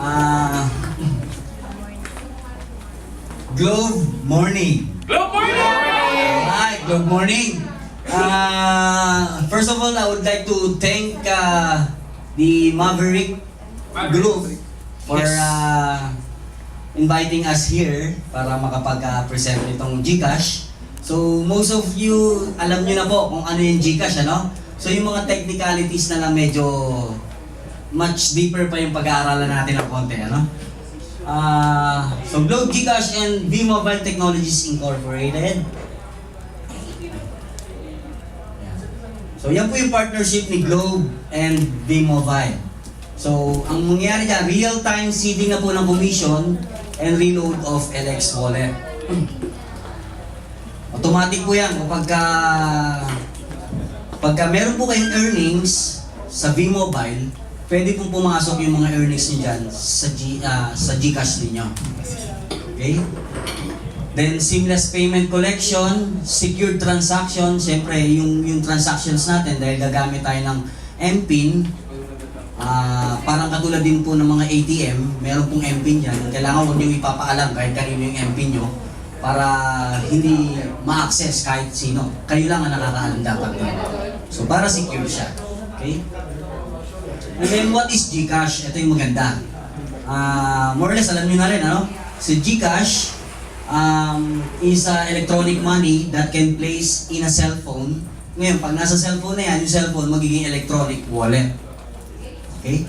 Ah, Globe Morning. Good morning! Hi, good morning. First of all, I would like to thank the Maverick Group for inviting us here para makapag-present itong GCash. So, most of you, alam nyo na po kung ano yung GCash, ano? So, yung mga technicalities na lang medyo much deeper pa yung pag-aaralan natin ng konti, ano? So, Globe, GCash, and V-Mobile Technologies Incorporated. So, yan po yung partnership ni Globe and V-Mobile. So, ang mangyayari dyan, real-time seeding na po ng commission and reload of LX wallet. Automatic po yan pagka meron po kayong earnings sa V-Mobile, pwede pong pumasok yung mga earnings nyo dyan sa GCash ninyo. Okay? Then, seamless payment collection, secured transaction. Siyempre, yung transactions natin, dahil gagamit tayo ng MPIN, parang katulad din po ng mga ATM, meron pong MPIN dyan. Kailangan huwag nyo ipapaalam kahit kanino yung MPIN nyo para hindi ma-access kahit sino. Kayo lang ang nakakaalam dapat doon. So, para secure siya. Okay? And then, what is GCash? Ito yung maganda. More or less, alam nyo na rin, ano? So, GCash is electronic money that can place in a cellphone. Ngayon, pag nasa cellphone na yan, yung cellphone magiging electronic wallet. Okay?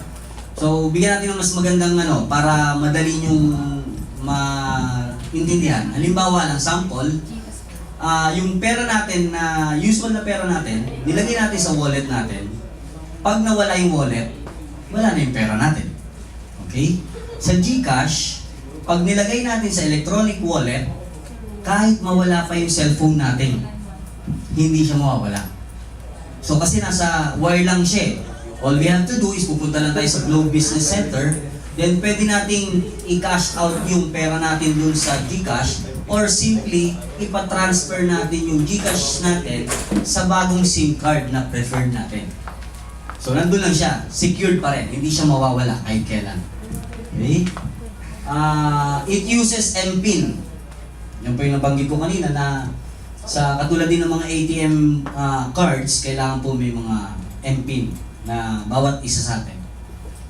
So, bigyan natin ng mas magandang para madali yung maintindihan. Halimbawa ng sample, yung pera natin na usual na pera natin, nilagay natin sa wallet natin. Pag nawala yung wallet, wala na yung pera natin. Okay? Sa GCash, pag nilagay natin sa electronic wallet, kahit mawala pa yung cellphone natin, hindi siya mawawala. So kasi nasa wire lang siya eh. All we have to do is pupunta lang tayo sa Globe Business Center, then pwede nating i-cash out yung pera natin dun sa GCash or simply ipa-transfer natin yung GCash natin sa bagong SIM card na preferred natin. So nandun lang siya, secured pa rin, hindi siya mawawala kahit kailan. Okay? It uses MPIN. Yan po yung nabanggit ko kanina na sa katulad din ng mga ATM cards, kailangan po may mga MPIN na bawat isa sa atin.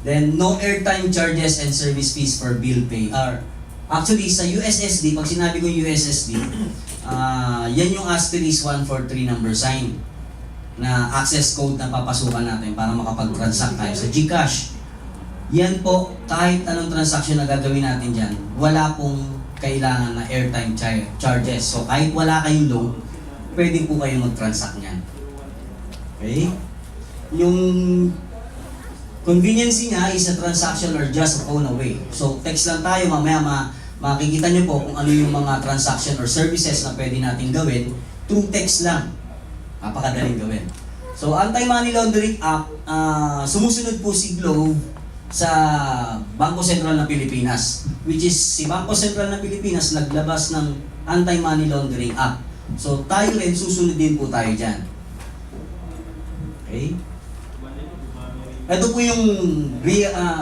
Then, no airtime charges and service fees for bill pay. Actually, sa USSD, pag sinabi ko USSD, yan yung asterisk 143 number sign na access code na papasukan natin para makapag-transact tayo sa GCash. Yan po, kahit anong transaction na gagawin natin dyan, wala pong kailangan na airtime charges. So kahit wala kayong load, pwede po kayo mag-transact niyan. Okay? Yung convenience niya is a transaction or just a phone away. So text lang tayo, mamaya makikita nyo po kung ano yung mga transaction or services na pwede natin gawin through text lang. Napakadaling gawin. So, Anti-Money Laundering Act, sumusunod po si Globe sa Bangko Sentral ng Pilipinas, which is si Bangko Sentral ng Pilipinas naglabas ng Anti-Money Laundering Act. So, tayo rin, susunod din po tayo dyan. Okay? Ito po yung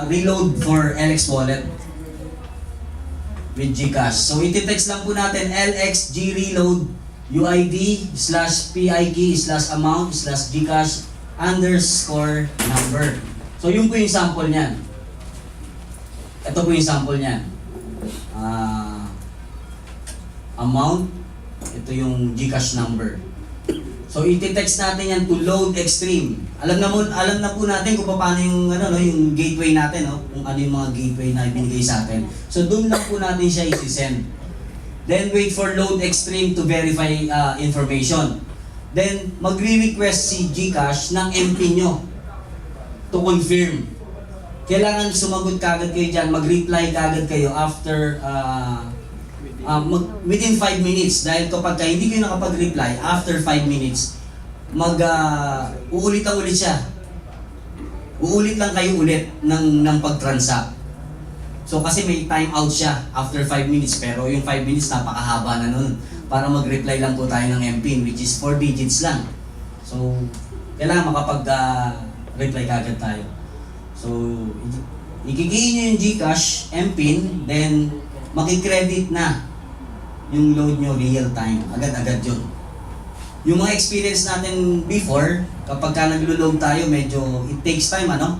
reload for LX wallet with GCash. So, iti-text lang po natin LXG reload UID/PIG/amount/GCash_number. So yun po yung sample niyan. Ito po yung sample niyan. Amount, ito yung GCash number. So iti-text natin yan to load extreme. Alam na po natin kung paano yung yung gateway natin, kung ano yung mga gateway na ibinigay sa atin. So doon lang po natin siya i-send. Then wait for load extreme to verify information. Then magre-request si GCash ng MPIN nyo to confirm. Kailangan sumagot kagad kayo dyan, mag-reply kagad kayo after within 5 minutes. Dahil kapag hindi kayo nakapag-reply after 5 minutes, uulit lang ulit siya. Uulit lang kayo ulit ng pag-transact. So kasi may time out siya after 5 minutes, pero yung 5 minutes napakahaba na nun para mag-reply lang po tayo ng MPIN, which is 4 digits lang. So kailangan makapag-reply kagad tayo. So Ikikiin nyo yung GCash, MPIN, then makikredit na yung load nyo real time. Agad-agad yun. Yung mga experience natin before, kapag ka naglo-load tayo, medyo it takes time, ano?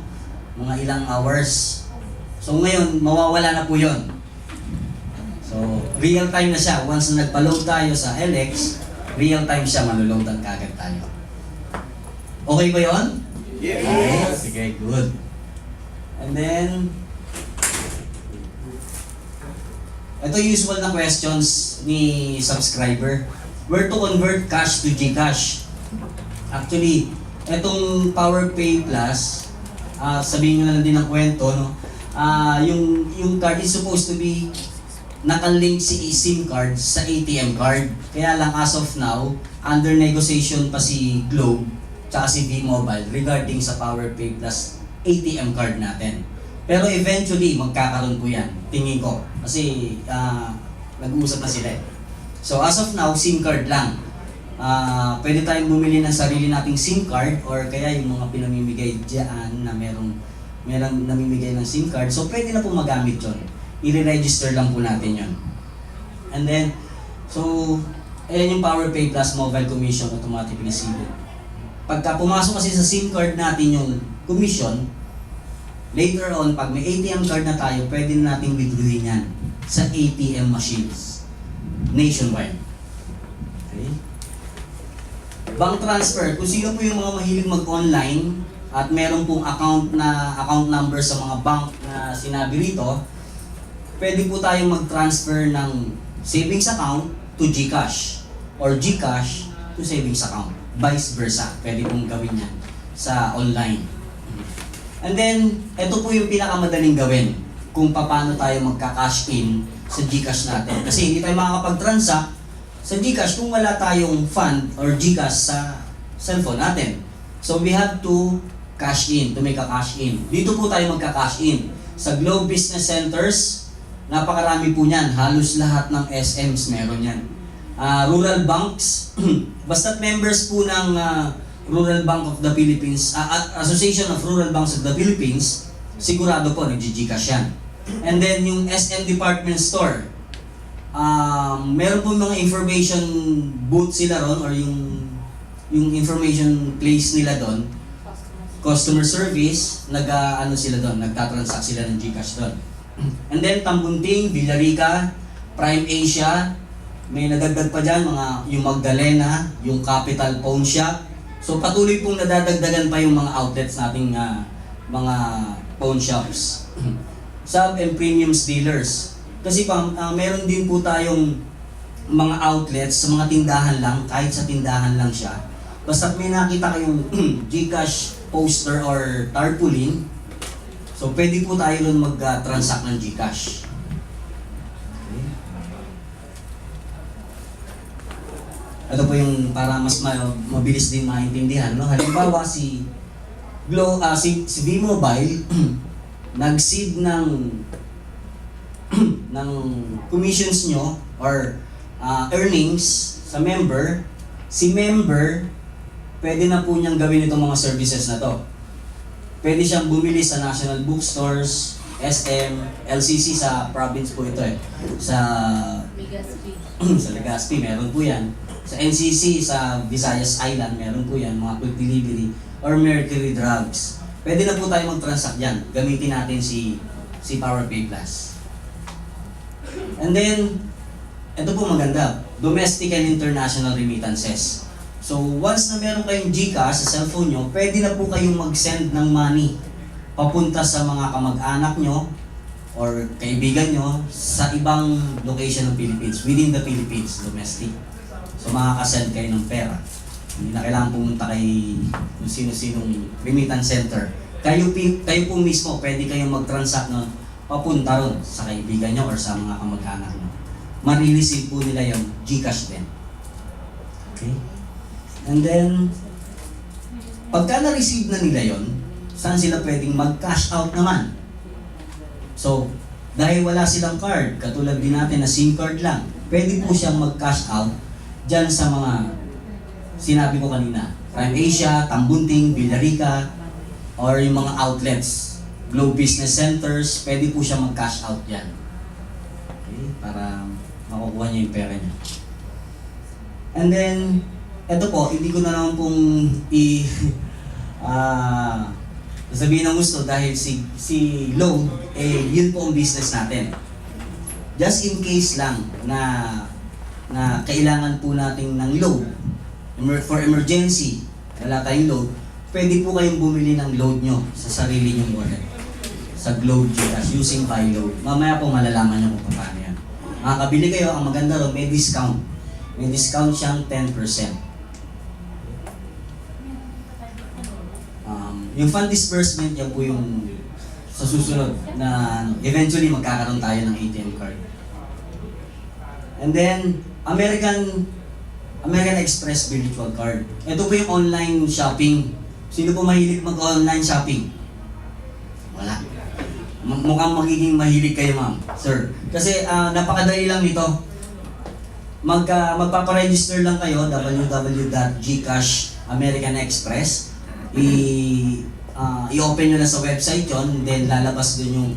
Mga ilang hours. So ngayon, mawawala na po yun. So, real time na siya. Once na nagpa-load tayo sa LX, real time siya, maloloadan kagad tayo. Okay ba yun? Yes. Okay, sige, good. And then, ito usual na questions ni subscriber. Where to convert cash to GCash? Actually, itong PowerPay Plus, sabihin nyo na lang din ng kwento, no? Yung card is supposed to be nakalink si SIM card sa ATM card. Kaya lang as of now, under negotiation pa si Globe tsaka si V-Mobile regarding sa PowerPay Plus ATM card natin. Pero eventually, magkakaroon po yan, tingin ko. Kasi nag-uusap na sila eh. So as of now, SIM card lang. Pwede tayong bumili ng sarili nating SIM card or kaya yung mga pinamimigay dyan na merong namimigay ng SIM card. So pwede na po magamit yun. I-register lang po natin yun. And then, so, ayan yung PowerPay Plus Mobile Commission Automatic Received. Pagka pumasok kasi sa SIM card natin yung commission, later on, pag may ATM card na tayo, pwede na natin withdrawin yan sa ATM machines nationwide. Okay? Bank transfer, kung sino po yung mga mahilig mag-online at meron pong account number sa mga bank na sinabi rito, pwede po tayong mag-transfer ng savings account to GCash or GCash to savings account. Vice versa, pwede pong gawin yan sa online. And then, ito po yung pinakamadaling gawin kung paano tayo magka-cash in sa GCash natin. Kasi hindi tayo makakapag-transact sa GCash kung wala tayong fund or GCash sa cellphone natin. So we have to cash in, to make a cash in. Dito po tayo magka-cash in. Sa Globe Business Centers, napakarami po niyan. Halos lahat ng SMs meron yan. Rural banks, basta't members po ng Rural Bank of the Philippines, Association of Rural Banks of the Philippines, sigurado po nag-GCash yan. And then yung SM Department Store, meron po mga information booth sila ron or yung information place nila doon, customer service, sila doon, nagtatransact sila ng GCash doon. And then Tambunting, Villarica, Prime Asia, may nadagdag pa dyan, yung Magdalena, yung Capital Pawn Shop. So patuloy pong nadadagdagan pa yung mga outlets nating mga pawn shops. Sub and premiums dealers. Kasi meron din po tayong mga outlets sa mga tindahan lang, kahit sa tindahan lang siya. Basta may nakita kayong GCash poster or tarpaulin, so pwede po tayo nun mag-transact ng GCash. Okay. Ito po yung para mas mabilis din maintindihan. No? Halimbawa si V-Mobile nag-seed ng commissions nyo or earnings sa member, si member, pwede na po niyang gawin itong mga services na to. Pwede siyang bumili sa national bookstores, SM, LCC sa province po ito eh. Sa Legazpi, meron po yan. Sa NCC, sa Visayas Island, meron po yan, mga quick delivery or Mercury Drugs. Pwede na po tayo mag-transact dyan. Gamitin natin si PowerPay Plus. And then, ito po maganda, domestic and international remittances. So, once na meron kayong GCash sa cellphone nyo, pwede na po kayong mag-send ng money papunta sa mga kamag-anak nyo or kaibigan nyo sa ibang location ng Philippines, within the Philippines, domestic. So, makakasend kayo ng pera. Hindi na kailangan pumunta kay kung sino-sinong remittance center. Kayo po mismo, pwede kayong mag-transact na papunta ron sa kaibigan nyo or sa mga kamag-anak nyo. Marireceive po nila yung GCash din. Okay? And then, pagka na-receive na nila yon, saan sila pwedeng mag-cash out naman? So, dahil wala silang card, katulad din natin na SIM card lang, pwede po siyang mag-cash out dyan sa mga sinabi ko kanina. Prime Asia, Tambunting, Villarica, or yung mga outlets Globe Business Centers, pwede po siya mag-cash out yan. Okay? Para makukuha niya yung pera niya. And then, eto po, hindi ko na naman pong sabihin ng gusto dahil si Loan, yun po ang business natin. Just in case lang na kailangan po natin ng load, for emergency, wala tayong load, pwede po kayong bumili ng load nyo sa sarili nyong wallet. Sa Globe GCash, using buy load. Mamaya po malalaman nyo kung paano yan. Makakabili kayo, ang maganda ron, may discount. May discount siyang 10%. Yung fund disbursement, yan po yung sa susunod na eventually magkakaroon tayo ng ATM card. And then, American Express virtual card. Ito po yung online shopping. Sino po mahilig mag-online shopping? Wala. Mukhang magiging mahilig kayo, ma'am, sir. Kasi napakadali lang nito. Magpaparegister lang kayo, www.gcash American Express. I-open nyo na sa website yon, then lalabas dun yung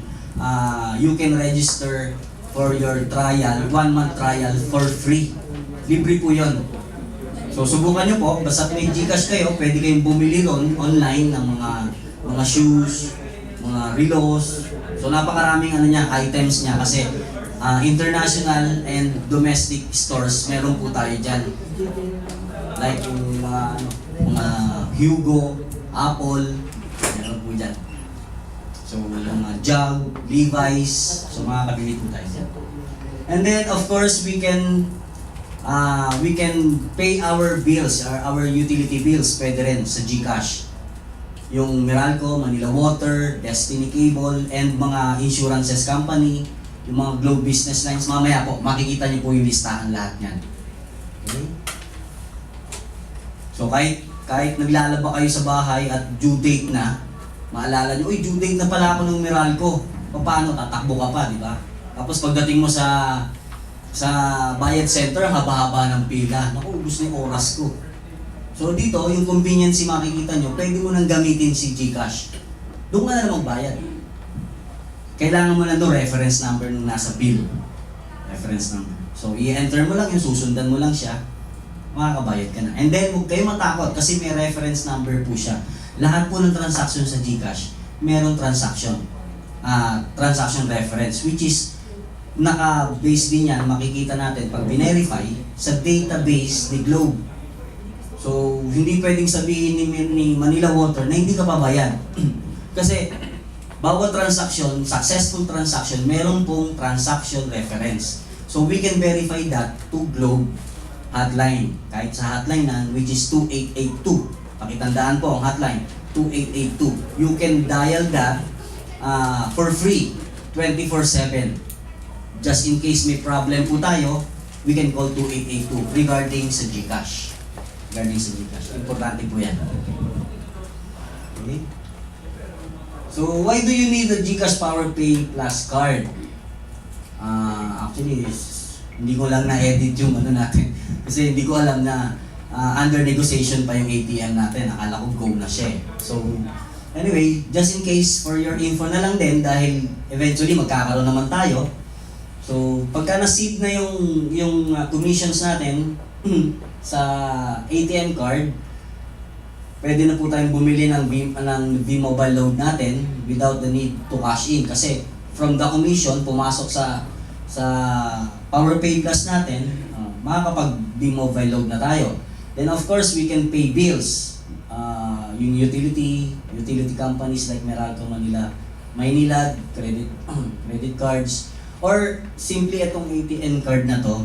you can register for your trial, 1-month trial for free. Libre po yon. So subukan nyo po, basta may Gcash kayo, pwede kayong bumili ron online ng mga shoes, mga relos. So napakaraming items niya kasi international and domestic stores meron po tayo dyan. Like yung mga Hugo, Apple, meron po dyan. So mga Jug, Levi's, so makakabili po tayo dyan. And then of course we can pay our bills, our utility bills, pwede rin sa Gcash. Yung Meralco, Manila Water, Destiny Cable, and mga insurances company, yung mga Globe Business Lines, mamaya po, makikita niyo po yung listahan lahat niyan. Okay? So kahit naglalaba kayo sa bahay at due date na, maalala niyo, uy, due date na pala ako ng Meralco. Paano? Tatakbo ka pa, di ba? Tapos pagdating mo sa bayad center, haba-haba ng pila. Naku, ubus na yung oras ko. So dito, yung convenience makikita nyo, pwede mo nang gamitin si Gcash. Doon ka na lang magbayad. Kailangan mo lang doon reference number nung nasa bill. Reference number. So i-enter mo lang yung susundan mo lang siya, makakabayad ka na. And then huwag kayo matakot kasi may reference number po siya. Lahat po ng transaction sa Gcash, merong transaction reference, which is naka-base din yan, makikita natin pag verify sa database ni Globe. So, hindi pwedeng sabihin ni Manila Water na hindi ka pabayad. Kasi, bawat transaction, successful transaction, meron pong transaction reference. So, we can verify that to Globe hotline. Kahit sa hotline na, which is 2882. Pakitandaan po ang hotline, 2882. You can dial that for free, 24/7. Just in case may problem po tayo, we can call 2882 regarding sa Gcash. Importante po yan. Okay? So, why do you need the Gcash Power Pay Plus card? Actually, hindi ko lang na-edit yung natin. Kasi hindi ko alam na under negotiation pa yung ATM natin. Akala ko go na siya. So, anyway, just in case for your info na lang din dahil eventually magkakaroon naman tayo. So, pagka na-seat na yung commissions natin sa ATM card, pwede na po tayong bumili ng V-Mobile load natin without the need to cash in. Kasi from the commission, pumasok sa Power Pay Plus natin, makakapag V-Mobile load na tayo. Then of course, we can pay bills. Yung utility companies like Meralco, Maynilad, credit cards, or simply itong ATM card na to,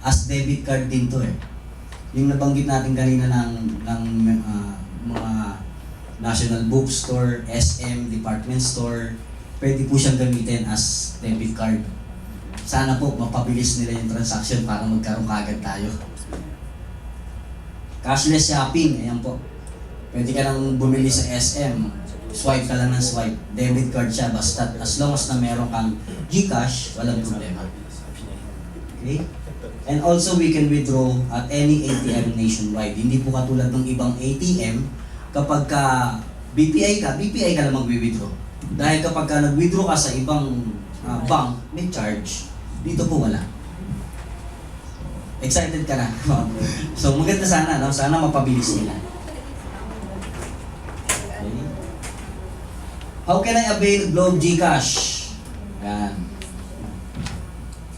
as debit card din to eh. Yung nabanggit natin kanina ng mga National Bookstore, SM, Department Store, pwede po siyang gamitin as debit card. Sana po mapabilis nila yung transaction para magkaroon kagad tayo. Cashless shopping, ayan po. Pwede ka lang bumili sa SM, swipe ka lang ng swipe. Debit card siya, basta as long as na meron kang Gcash, walang problema. Okay? And also, we can withdraw at any ATM nationwide. Hindi po katulad ng ibang ATM, kapag ka BPI ka lang mag-withdraw. Dahil kapag ka nag-withdraw ka sa ibang bank, may charge. Dito po wala. Excited ka na? So maganda sana, no? Sana mapabilis nila. Okay. How can I avail Globe GCash? Yan.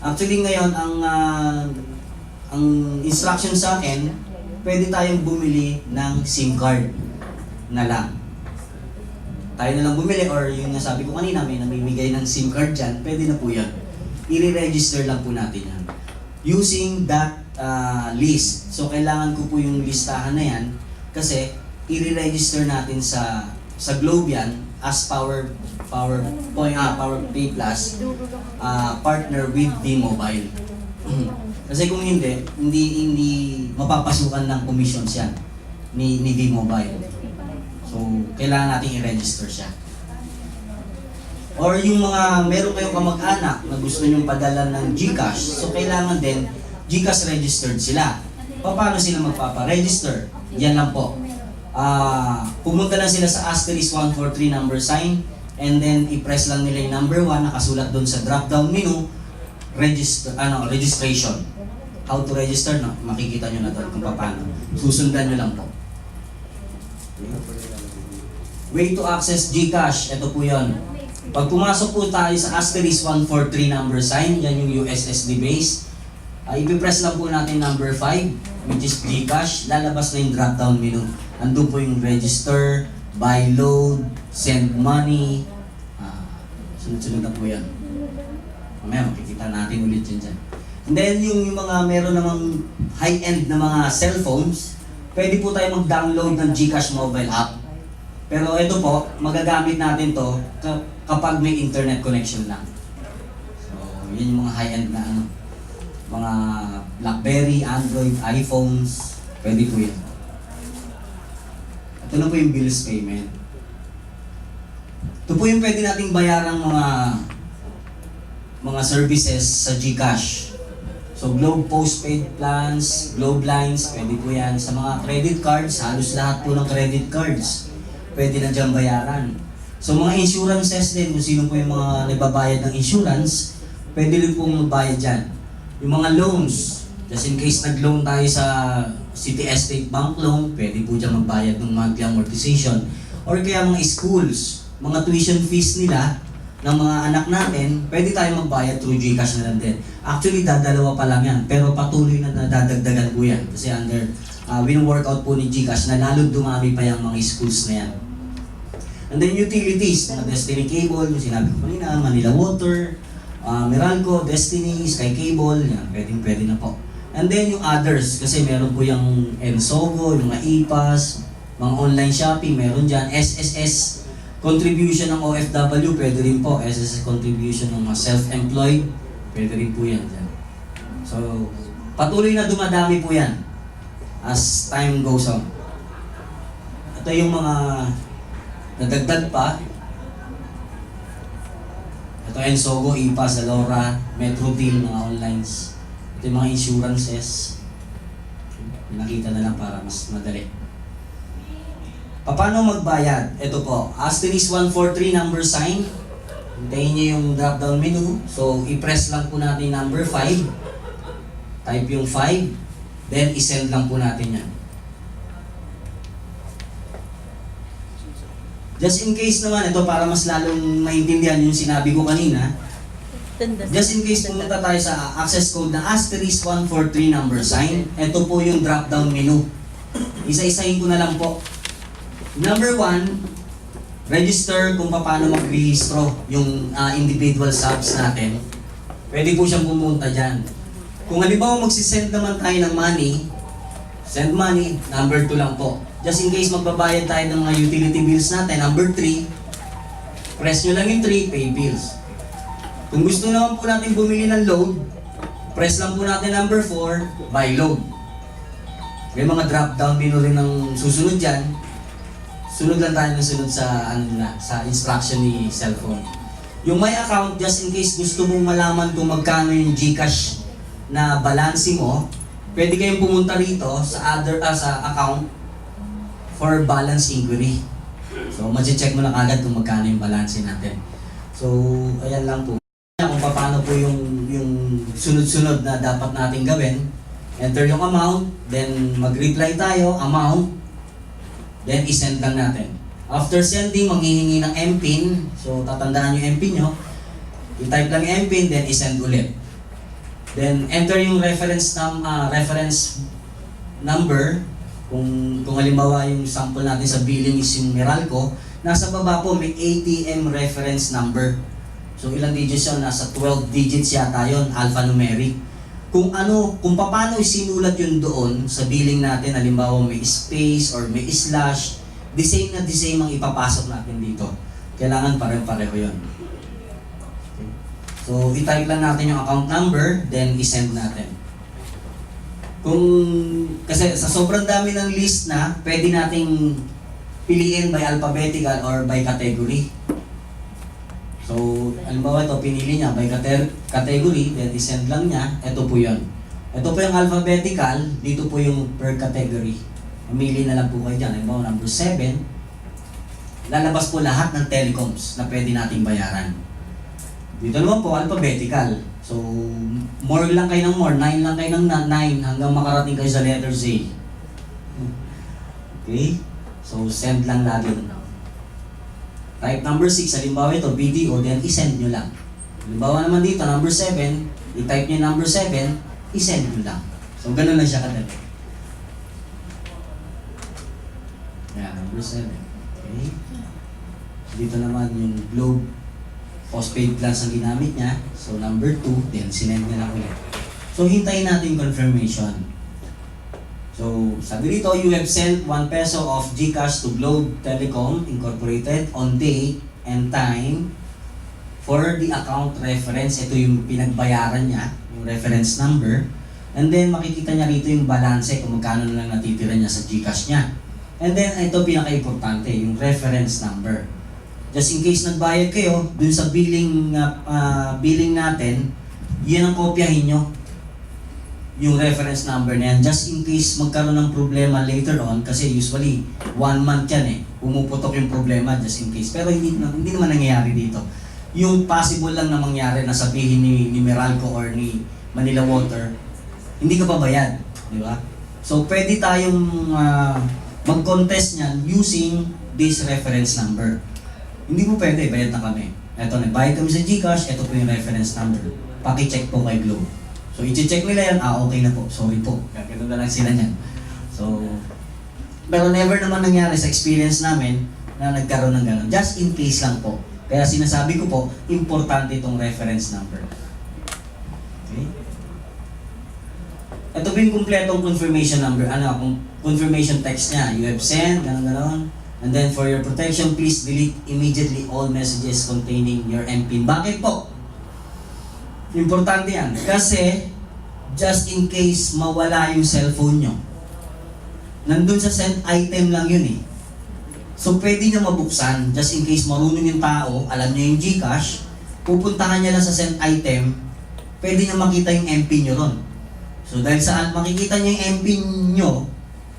Actually ngayon, ang instruction sa akin, pwede tayong bumili ng SIM card na lang. Tayo na lang bumili or yung nasabi ko kanina, may namimigay ng SIM card dyan, pwede na po yan. I-register lang po natin yan. Using that list. So kailangan ko po yung listahan na yan kasi i-register natin sa Globe yan as PowerPay Plus partner with D-Mobile. Kasi kung hindi mapapasukan ng commissions yan ni D-Mobile. So, kailangan natin i-register siya. Or yung mga meron kayong kamag-anak na gusto nyong padala ng GCash, so kailangan din GCash registered sila. Paano sila magpapa-register? Yan lang po. Pumunta lang sila sa *143 number sign and then i-press lang nila yung number 1 nakasulat doon sa drop-down menu registration. How to register, no? Makikita nyo na doon kung paano. Susundan nyo lang po. Way to access GCash, ito po yun. Pag pumasok po tayo sa *143 number sign, yan yung USSD base. Ipipress lang po natin number 5, which is GCash. Lalabas na yung drop-down menu. Andun po yung register, buy load, send money. Sunod-sunod na po yan. Mamaya makikita natin ulit yun dyan. And then yung mga meron namang high-end na mga cellphones, pwede po tayo mag-download ng GCash mobile app. Pero ito po, magagamit natin to kapag may internet connection lang. So, yun yung mga high-end na mga BlackBerry, Android, iPhones, pwede po yun. Ito na po yung bills payment. Ito po yung pwede nating bayarang mga services sa GCash. So, Globe Postpaid Plans, Globe Lines, pwede po yan. Sa mga credit cards, halos lahat po ng credit cards, pwede na dyan bayaran. So, mga insurances din, kung sino po yung mga nagbabayad ng insurance, pwede rin pong magbayad dyan. Yung mga loans, just in case nag-loan tayo sa City Estate Bank loan, pwede po dyan magbayad ng monthly amortization. Or kaya mga schools, mga tuition fees nila, ng mga anak natin, pwede tayo magbayad through GCash na lang din. Actually, dadalawa pa lang yan, pero patuloy na nadadagdagan po yan. Kasi win-workout po ni GCash na lalo dumami pa yung mga schools na yan. And then utilities, mga Destiny Cable, yung sinabi ko kanina, Manila Water, Meralco, Destiny, Sky Cable, yan, pwede na po. And then yung others, kasi meron po yung Ensogo, yung mga IPAS, mga online shopping, meron dyan, SSS, contribution ng OFW, pwede rin po. SSS contribution ng mga self-employed, pwede rin po yan dyan. So, patuloy na dumadami po yan as time goes on. Ito yung mga nadagdag pa. Ito Ensogo, IPA, Zalora, Metrodeal, mga onlines. Ito yung mga insurances. Nakita na lang para mas madali. Paano magbayad? Ito po, *143 number sign. Hintayin nyo yung drop-down menu. So, i-press lang po natin number 5. Type yung 5. Then, i-send lang po natin yan. Just in case naman, ito para mas lalong maintindihan yung sinabi ko kanina. Just in case pumunta tayo sa access code na *143 number sign. Ito po yung drop-down menu. Isa-isahin ko na lang po. Number 1, register kung paano mag-rehistro yung individual subs natin. Pwede po siyang pumunta dyan. Kung halimbawa magsisend naman tayo ng money, send money, number 2 lang po. Just in case magbabayad tayo ng mga utility bills natin, number 3, press nyo lang yung 3, pay bills. Kung gusto naman po natin bumili ng load, press lang po natin number 4, buy load. May mga drop-down menu rin ng susunod dyan. Sunod lang tayo ng sunod sa instruction ni cellphone. Yung my account, just in case gusto mong malaman kung magkano yung GCash na balance mo, pwede kayong pumunta rito sa account for balance inquiry. So, check mo na kagad kung magkano yung balance natin. So, ayan lang po. Kung paano po yung sunod-sunod na dapat natin gawin. Enter yung amount, then mag-reply tayo, amount, then isend lang natin. After sending, manghihingi ng MPIN. So, tatandaan yung MPIN nyo. I-type lang yung MPIN, then isend ulit. Then, enter yung reference number. Kung halimbawa yung sample natin sa billing is yung Meralco, nasa baba po may ATM reference number. So, ilang digits yun? Nasa 12 digits yata yun, alphanumeric. Kung paano isinulat yun doon sa billing natin, halimbawa may space or may slash, the same ang ipapasok natin dito. Kailangan pareho-pareho yun. Okay. So, i-type lang natin yung account number, then isend natin. Kasi sa sobrang dami ng list na, pwede nating piliin by alphabetical or by category. So, halimbawa ito, pinili niya by category, then isend lang niya, ito po yun. Ito po yung alphabetical, dito po yung per category. Mamili na lang po kayo dyan. Halimbawa, number 7, lalabas po lahat ng telecoms na pwede nating bayaran. Dito naman po, alphabetical. So, more lang kayo ng more, 9 lang kayo ng 9 hanggang makarating kayo sa letter Z. Okay? So, send lang lagi. Type number 6, halimbawa ito, BDO, then isend nyo lang. Halimbawa naman dito, number 7, i-type nyo number 7, isend nyo lang. So, ganun lang siya kadali. Yan, number 7. Okay. Dito naman yung Globe postpaid plans ang ginamit niya. So, number 2, then sinend nyo lang ulit. So, hintayin natin confirmation. So, sabi dito, you have sent 1 peso of GCash to Globe Telecom Incorporated on date and time for the account reference. Ito yung pinagbayaran niya, yung reference number. And then, makikita niya rito yung balance kung magkano na lang natitira niya sa GCash niya. And then, ito pinaka-importante, yung reference number. Just in case nagbayad kayo, dun sa billing natin, yan ang kopyahin nyo. Yung reference number na yan, just in case magkaroon ng problema later on, kasi usually 1 month yan eh, pumuputok yung problema just in case. Pero hindi naman nangyayari dito. Yung possible lang na mangyari na sabihin ni Meralco or ni Manila Water, hindi ka pa bayad, di ba? So pwede tayong mag-contest niyan using this reference number. Hindi mo pwede, bayad na kami. Eto, nagbayad kami sa GCash, ito po yung reference number. Paki-check po kay Globe. So, i-check nila yan, okay na po, sorry po. Ganun na lang sila niyan. So, pero never naman nangyari sa experience namin na nagkaroon ng gano'n. Just in case lang po. Kaya sinasabi ko po, importante itong reference number. Okay? Ito po yung kumpletong confirmation number. Confirmation text niya. You have sent, gano'n. And then for your protection, please delete immediately all messages containing your MPIN. Bakit po? Importante yan. Kasi, just in case mawala yung cellphone nyo, nandun sa sent item lang yun eh. So, pwede nyo mabuksan. Just in case marunong yung tao, alam nyo yung GCash, pupuntahan niya lang sa sent item, pwede nyo makita yung MPIN nyo ron. So, dahil saan makikita niya yung MPIN nyo,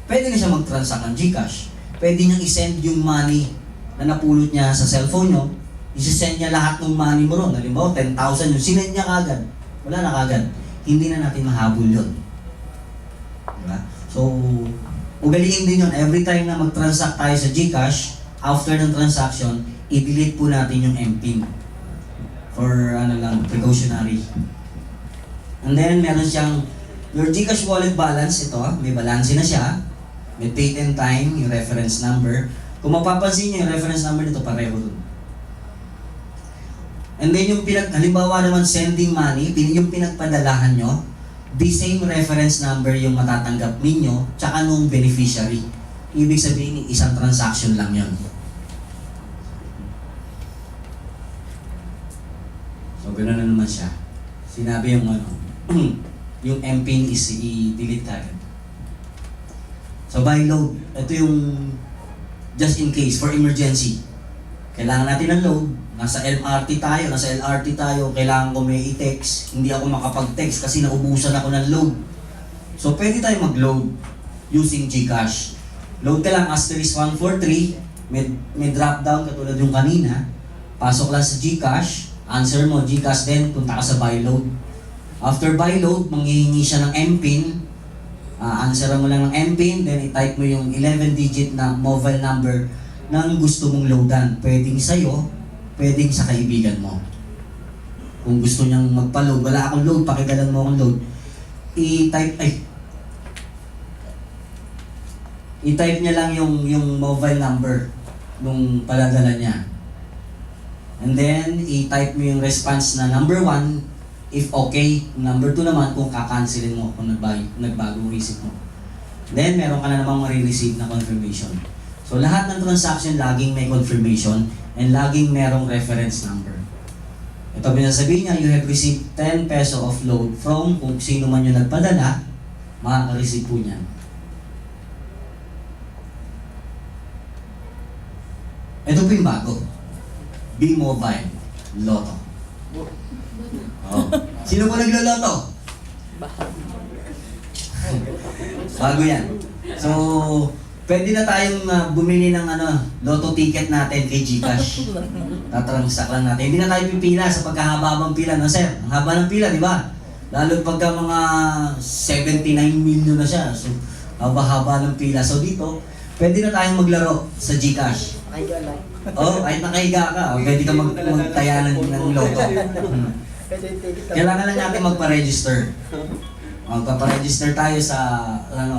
pwede na siya mag-transact ng GCash. Pwede nyo i-send yung money na napulot niya sa cellphone nyo, isi-send niya lahat ng money mo ron. Halimbawa, 10,000 yung sinend niya kagad. Wala na kagad. Hindi na natin mahabol yun. Diba? So, ugaliin din yun. Every time na mag-transact tayo sa GCash, after ng transaction, i-delete po natin yung MPIN. For, precautionary. And then, meron siyang, your GCash wallet balance, ito, may balance na siya. May date and time, yung reference number. Kung mapapansin niyo, yung reference number nito pareho dun. And then yung halimbawa naman sending money, yung pinagpadalahan nyo, the same reference number yung matatanggap ninyo, tsaka nung beneficiary. Ibig sabihin, isang transaction lang yon. So, gano'n na naman siya. Sinabi yung yung MPIN is i-delete agad. So, by load, ito yung just in case, for emergency. Kailangan natin ng load. Nasa LRT tayo, kailangan ko may i-text. Hindi ako makapag-text kasi naubusan ako ng load. So, pwede tayo mag-load using GCash. Load ka lang *143, may drop down katulad yung kanina. Pasok lang sa GCash, answer mo GCash din, punta ka sa buy load. After buy load, manghihingi siya ng MPIN. Answer mo lang ng MPIN, then i-type mo yung 11-digit na mobile number ng gusto mong loadan. Pwedeng sa'yo, pwedeng sa kaibigan mo. Kung gusto niyang magpa-load, wala akong load, pakigalan mo akong load. I-type niya lang yung mobile number nung paladala niya. And then, i-type mo yung response na number 1, if okay. Number 2 naman, kung kakancelin mo, kung nagbago isip mo. Then, meron ka na namang marireceive na confirmation. So, lahat ng transaction, laging may confirmation and laging merong reference number. Ito binasabihin niya, you have received 10 peso of load from kung sino man yung nagpadala, makaka-receive po niyan. Ito po yung bago. B-Mobile Lotto. Oh. Sino po nagloloto? Bago yan. So, pwede na tayong bumili ng lotto ticket natin kay GCash. Tatransak lang natin. Hindi na tayo pipila sa pagkahaba-habang pila, no sir? Ang haba ng pila, di ba? Lalo pagka mga 79 million na siya. So, haba-haba ng pila. So dito, pwede na tayong maglaro sa GCash. Oh, kahit nakahiga ka, pwede ka magtaya ng lotto. Kailangan lang natin magpa-register. Magpa-register tayo sa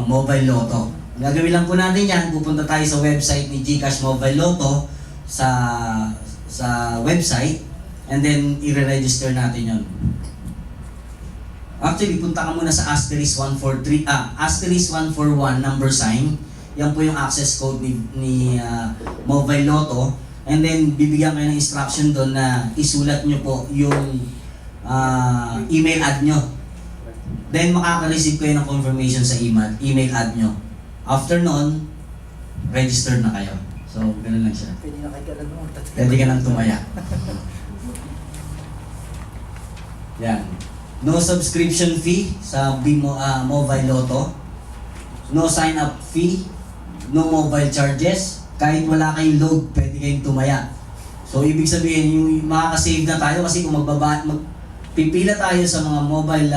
mobile lotto. Ang gagawin lang po natin yan, pupunta tayo sa website ni GCash Mobile Lotto sa website, and then i-register natin yon. Actually, punta ka muna sa *141 number sign. Yan po yung access code ni Mobile Lotto. And then, bibigyan kayo ng instruction doon na isulat nyo po yung email ad nyo. Then, makaka-receive kayo ng confirmation sa email ad nyo. After nun, register na kayo. So, ganun lang siya. Pwede na kayo mo. Pwede ka nang tumaya. Yan. No subscription fee sa Mobile Lotto. No sign-up fee. No mobile charges. Kahit wala kayong load, pwede kayong tumaya. So, ibig sabihin, yung makaka-save na tayo kasi kung pipila tayo sa mga mobile,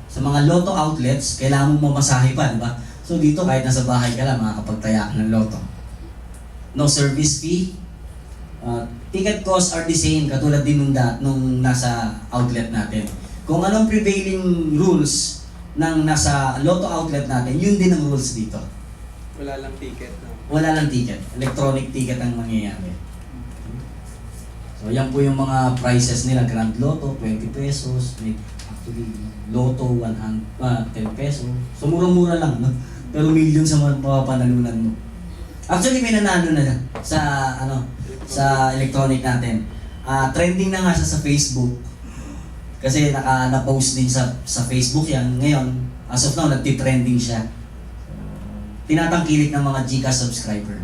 sa mga lotto outlets, kailangan mo mamasahe pa, di ba? So, dito, kahit nasa bahay ka lang, makakapagtaya ka ng lotto. No service fee. Ticket costs are the same, katulad din nung nasa outlet natin. Kung anong prevailing rules ng nasa lotto outlet natin, yun din ang rules dito. Wala lang ticket, no? Wala lang ticket. Electronic ticket ang mangyayari. So, yan po yung mga prices nila. Grand Lotto, 20 pesos. May actually, Lotto, 10 pesos. So, mura-mura lang, no? Pero million sa mapapanalunan mo. Actually, may nanalo na sa electronic natin. Trending na nga siya sa Facebook. Kasi na-post din sa Facebook yan. Ngayon, as of now, nagtitrending siya. Tinatangkilik ng mga GCash subscriber.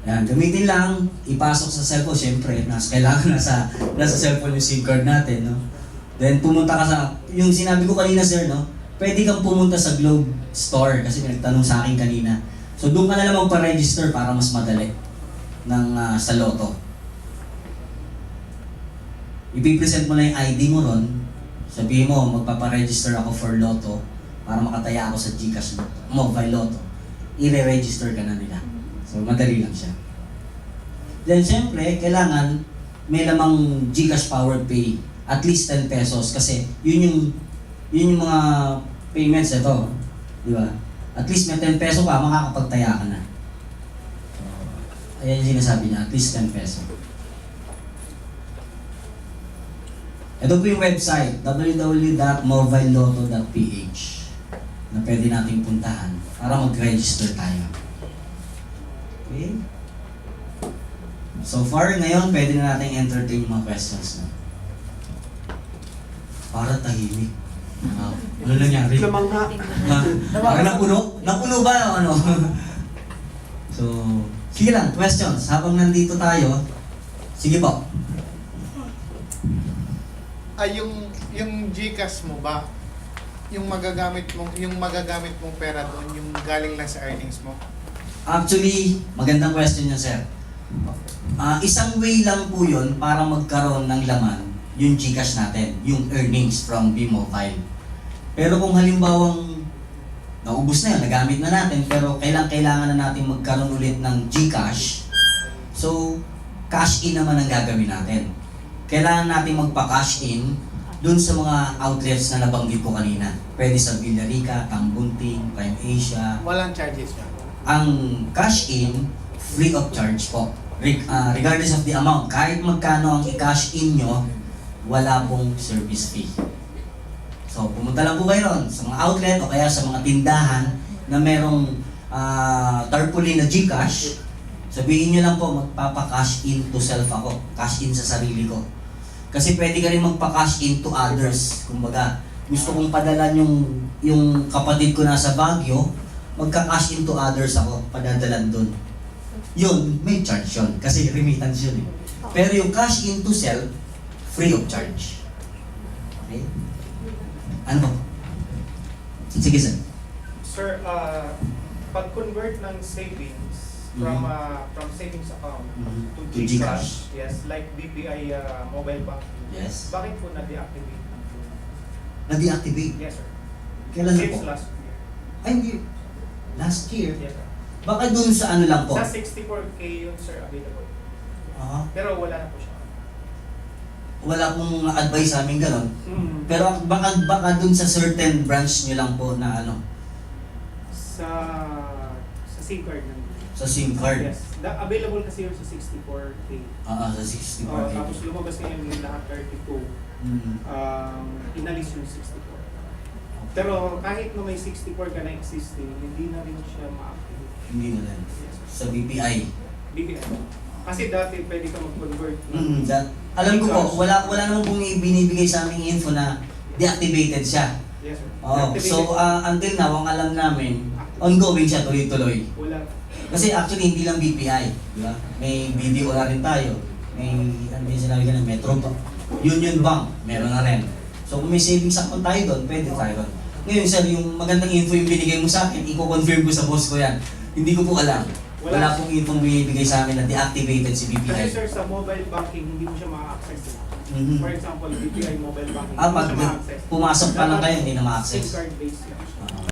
Yan, gamitin lang, ipasok sa cellphone, syempre, kailangan nasa cellphone yung SIM card natin, no? Then pumunta ka sa, yung sinabi ko kanina sir, no? Pwede kang pumunta sa Globe Store kasi may nagtanong sa akin kanina. So doon ka na lang magpa-register para mas madali sa Lotto. Ipipresent mo na yung ID mo ron, sabihin mo, magpapa-register ako for Lotto para makataya ako sa GCash Mobile Lotto. I-re-register ka na nila. So, madali lang siya. Then, siyempre, kailangan may lamang GCash Powered Pay. At least 10 pesos kasi yun yung mga payments ito. Di ba? At least may 10 peso ka, makakapagtaya ka na. So, ayan yung sinasabi niya, at least 10 peso. Ito po yung website, www.mobilelotto.ph na pwede nating puntahan para mag-register tayo. Okay? So far, ngayon, pwede na natin entertain yung mga questions na. Para tahimik. Ano nangyari? Lamangha. Parang napuno? Napuno ba o ano? So, sige lang, questions. Habang nandito tayo, sige po. Yung GCash mo ba, yung magagamit mong pera doon, yung galing lang sa earnings mo? Actually, magandang question niya, sir. Isang way lang po yun para magkaroon ng laman yung GCash natin, yung earnings from B-Mobile. Pero kung halimbawang naubos na yun, nagamit na natin, pero kailangan na natin magkaroon ulit ng GCash, so cash in naman ang gagawin natin. Kailangan natin magpa-cash in dun sa mga outlets na nabanggit ko kanina. Pwede sa Villarica, Tambunting, Prime Asia. Walang charges yan. Ang cash in, free of charge po. Regardless of the amount, kahit magkano ang i-cash in nyo, wala pong service fee. So, pumunta lang po kayo ron sa mga outlet o kaya sa mga tindahan na merong tarpaulin na GCash. Sabihin nyo lang po, magpapa-cash in to self ako. Cash in sa sarili ko. Kasi pwede ka rin magpa-cash in to others. Kumbaga, gusto kong padalan yung kapatid ko nasa Baguio, magka-cash in to others ako, padadalan dun. Yun, may charge yun. Kasi remittance yun eh. Pero yung cash in to self, free of charge. Okay? Ano po? Sige, sir. Sir, pag-convert ng savings from savings account to To GCash. GCash, yes, like BPI mobile banking, Yes. bakit po na-deactivate? Na-deactivate. Yes, sir. Kailan na po? Since last year. Ay, hindi. Last year. Yes, sir. Baka dun sa ano lang po. Sa 64K yun, sir, available. Pero wala na po siya. Wala pong advice sa amin gano'n. Mm. Pero baka dun sa certain branch nyo lang po na ano, Sa SIM card ng sa SIM card. Yes. Available kasi yun sa 64K. Sa 64. Tapos lumabas ngayon yung lahat 32. Inalis yung 64. Pero kahit na may 64 ka na existing, hindi na rin siya ma-activate. Hindi na lang. Yes. Sa BPI. BPI. Kasi dati pwede ka mag-convert. Alam ko po, wala naman pong binibigay sa aming info na deactivated siya. Yes, sir. Oh, Activated. so until now, ang alam namin, ongoing siya, tuloy-tuloy. Wala. Kasi actually, hindi lang BPI, di ba? May BDO na rin tayo. May, ano yung sinabi ka na, Metro Bank. Union Bank, meron na rin. So kung may savings account tayo doon, pwede tayo doon. Ngayon sir, yung magandang info yung binigay mo sa akin, i-confirm ko sa boss ko yan. Hindi ko po alam. Wala pong info binibigay sa amin na deactivated si Kasi BPI. sir, sa mobile banking, hindi mo siya ma-access. Mhm. For example, BPI mobile banking, Ah, hindi mo pag siya ma-access. pumasok pa lang Dapat kayo, hindi na SIM ma-access. card based yan.